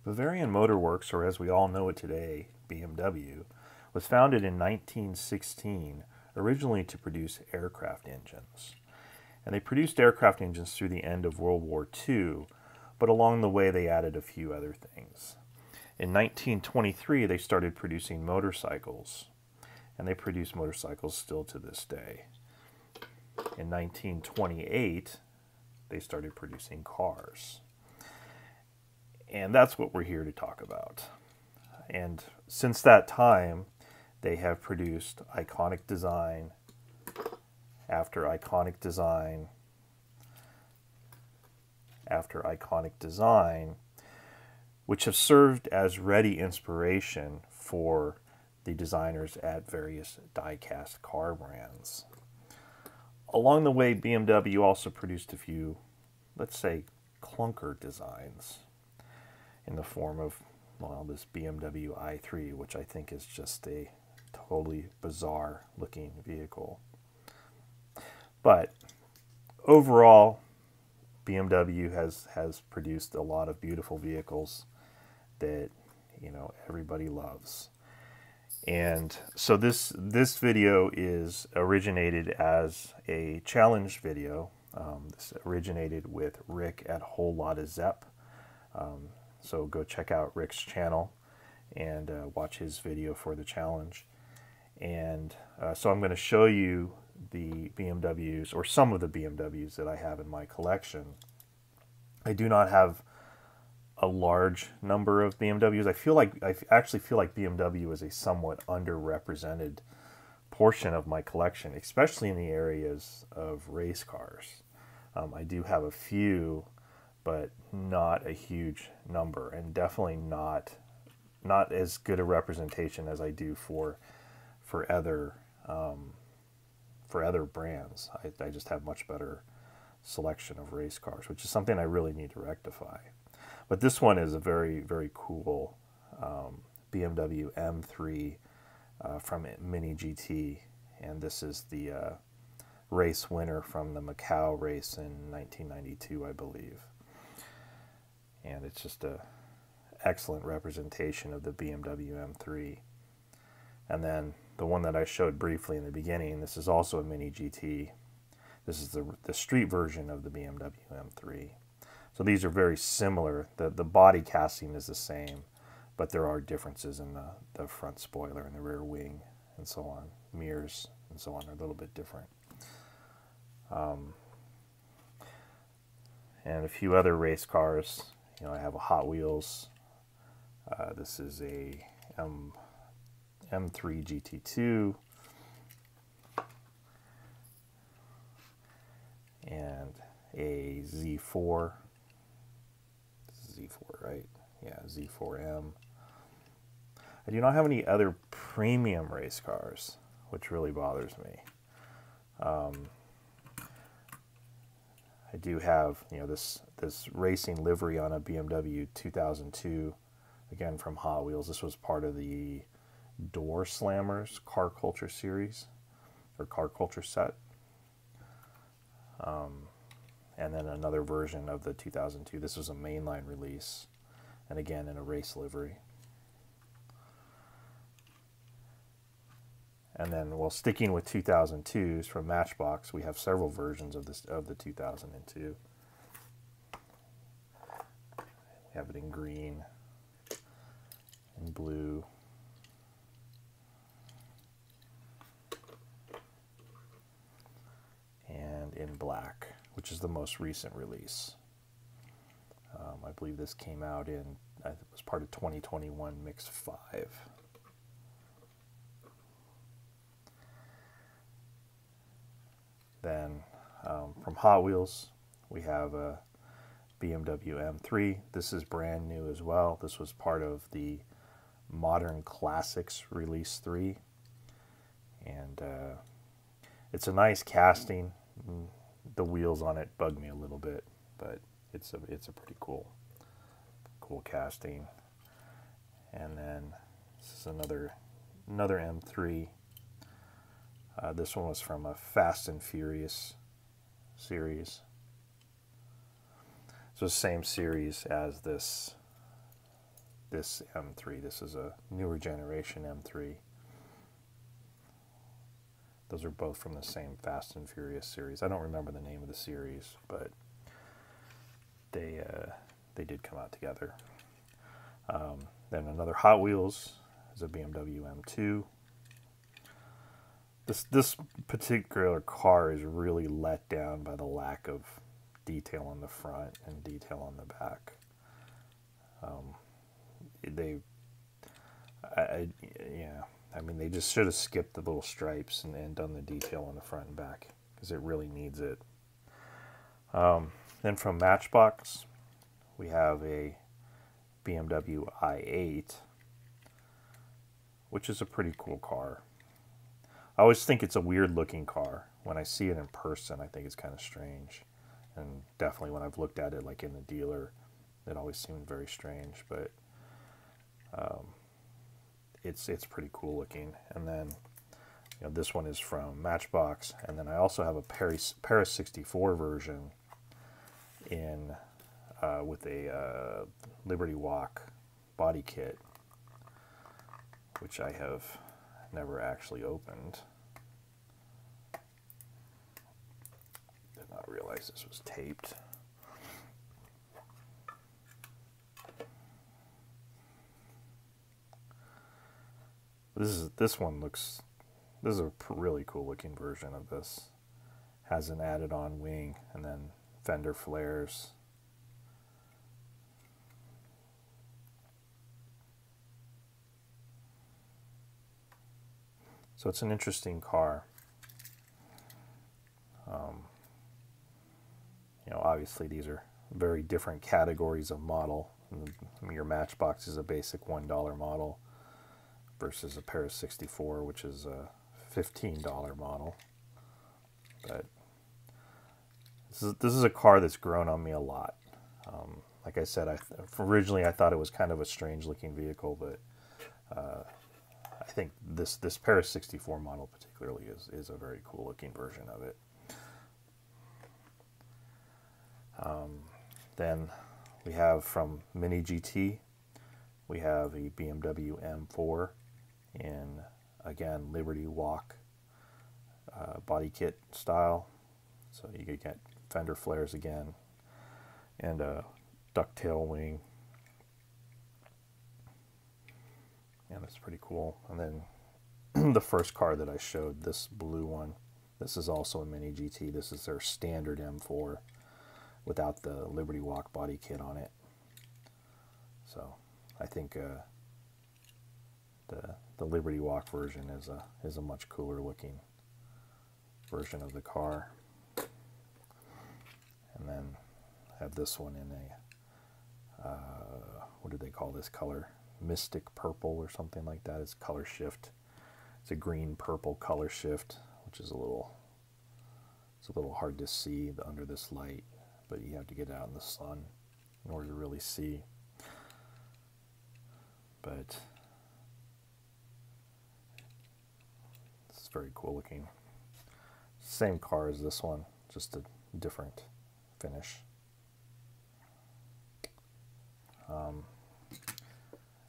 Bavarian Motor Works, or as we all know it today, BMW, was founded in 1916, originally to produce aircraft engines. And they produced aircraft engines through the end of World War II, but along the way they added a few other things. In 1923, they started producing motorcycles, and they produce motorcycles still to this day. In 1928, they started producing cars. And that's what we're here to talk about. And since that time, they have produced iconic design after iconic design after iconic design, which have served as ready inspiration for the designers at various die-cast car brands. Along the way, BMW also produced a few, let's say, clunker designs in the form of, well, this Bmw I3, which I think is just a totally bizarre looking vehicle. But overall, BMW has produced a lot of beautiful vehicles that, you know, everybody loves. And so this video is originated as a challenge video. This originated with Rick at Whole Lotta Zepp. So go check out Rick's channel and watch his video for the challenge. And so I'm going to show you the BMWs, or some of the BMWs that I have in my collection. I do not have a large number of BMWs. I actually feel like BMW is a somewhat underrepresented portion of my collection, especially in the areas of race cars. I do have a few, but not a huge number, and definitely not as good a representation as I do for other brands. I just have much better selection of race cars, which is something I really need to rectify. But this one is a very, very cool Bmw M3 from Mini GT, and this is the race winner from the Macau race in 1992, I believe. And it's just a excellent representation of the Bmw M3. And then the one that I showed briefly in the beginning, this is also a Mini GT. This is the street version of the Bmw M3. So these are very similar. The body casting is the same, but there are differences in the front spoiler and the rear wing and so on. Mirrors and so on are a little bit different. And a few other race cars. You know, I have a Hot Wheels. This is a M3 GT2. And a Z4. Z4, right? Yeah, Z4M. I do not have any other premium race cars, which really bothers me. I do have, you know, this racing livery on a BMW 2002, again from Hot Wheels. This was part of the Door Slammers Car Culture series, or Car Culture set. And then another version of the 2002. This was a mainline release, and again in a race livery. And then, well, sticking with 2002s from Matchbox, we have several versions of the 2002. We have it in green, in blue, and in black, which is the most recent release. I believe this came out in, it was part of 2021 Mix 5. Then from Hot Wheels, we have a Bmw M3. This is brand new as well. This was part of the Modern Classics Release 3. And it's a nice casting. The wheels on it bug me a little bit, but it's a pretty cool casting. And then this is another M3. This one was from a Fast and Furious series. So the same series as this this M3. This is a newer generation M3. Those are both from the same Fast and Furious series. I don't remember the name of the series, but they did come out together. Then another Hot Wheels is a Bmw M2. This particular car is really let down by the lack of detail on the front and detail on the back. I mean, they just should have skipped the little stripes and done the detail on the front and back, because it really needs it. Then from Matchbox, we have a Bmw I8, which is a pretty cool car. I always think it's a weird looking car. When I see it in person, I think it's kind of strange. And definitely when I've looked at it like in the dealer, it always seemed very strange, but it's pretty cool looking. And then this one is from Matchbox, and then I also have a Para64 version in with a Liberty Walk body kit, which I have never actually opened. Did not realize this was taped. This one looks. This is a really cool looking version of this. Has an added on wing and then fender flares. So it's an interesting car. Obviously these are very different categories of model. Your Matchbox is a basic $1 model versus a Para64, which is a $15 model. But this is a car that's grown on me a lot. Like I said, originally I thought it was kind of a strange looking vehicle, but I think this Para64 model particularly is a very cool looking version of it. Then we have from Mini GT, we have a Bmw M4 in, again, Liberty Walk body kit style. So you could get fender flares again and a ducktail wing. And it's pretty cool. And then the first car that I showed, this blue one, this is also a Mini GT. This is their standard M4 without the Liberty Walk body kit on it. So I think the Liberty Walk version is a much cooler looking version of the car. And then I have this one in a what do they call this color? Mystic purple or something like that. It's color shift. It's a green purple color shift, which is a little hard to see under this light, but you have to get out in the sun in order to really see. But it's very cool looking. Same car as this one, just a different finish.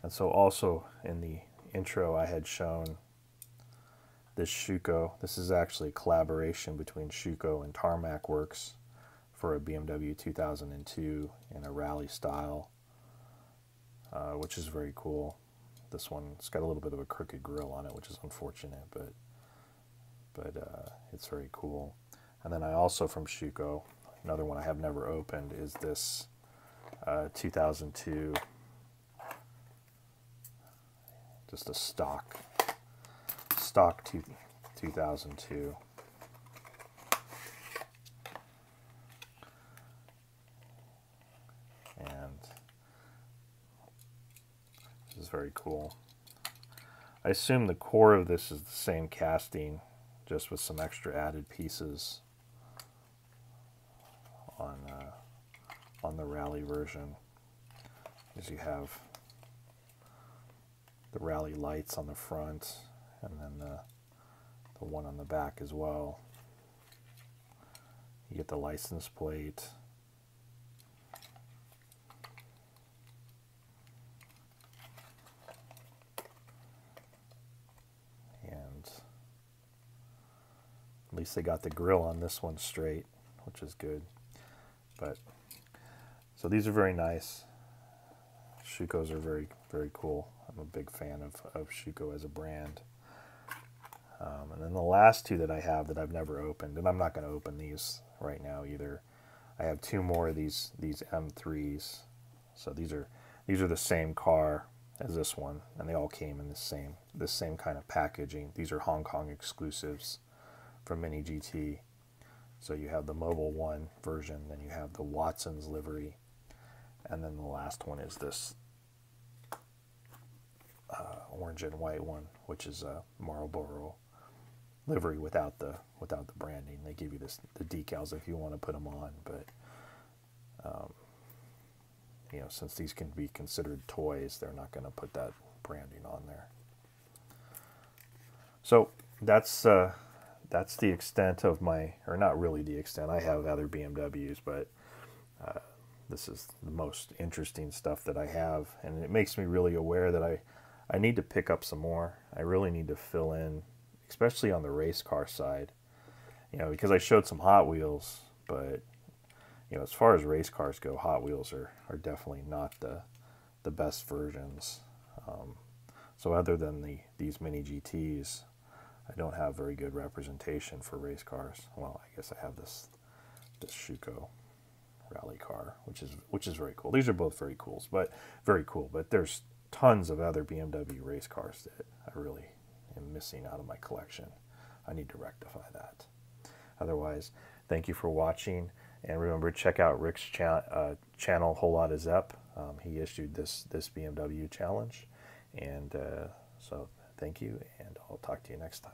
And so also in the intro I had shown this Schuco. This is actually a collaboration between Schuco and Tarmac Works for a BMW 2002 in a rally style, which is very cool. This one's got a little bit of a crooked grille on it, which is unfortunate, but it's very cool. And then I also, from Schuco, another one I have never opened, is this 2002, just a stock 2002. And this is very cool. I assume the core of this is the same casting, just with some extra added pieces on the rally version. As you have the rally lights on the front, and then the one on the back as well. You get the license plate. least they got the grill on this one straight, which is good. But so these are very nice. Schucos are very, very cool. I'm a big fan of Schuco as a brand. And then the last two that I have that I've never opened, and I'm not going to open these right now either. I have two more of these M3s. So these are the same car as this one, and they all came in this same kind of packaging. These are Hong Kong exclusives from Mini GT. So you have the Mobile 1 version, then you have the Watson's livery, and then the last one is this orange and white one, which is a Marlboro livery without the branding. They give you the decals if you want to put them on, but you know, since these can be considered toys, they're not going to put that branding on there. So that's the extent of my, or not really the extent. I have other BMWs, but this is the most interesting stuff that I have, and it makes me really aware that I need to pick up some more. I really need to fill in, especially on the race car side, you know, because I showed some Hot Wheels, but you know, as far as race cars go, Hot Wheels are definitely not the best versions. So other than these Mini GTs, I don't have very good representation for race cars. Well, I guess I have this Schuco rally car, which is very cool. These are both very cool, but there's tons of other BMW race cars that I really am missing out of my collection. I need to rectify that. Otherwise, thank you for watching, and remember, check out Rick's channel, Whole Lotta Zep. He issued this BMW challenge, and so thank you, and I'll talk to you next time.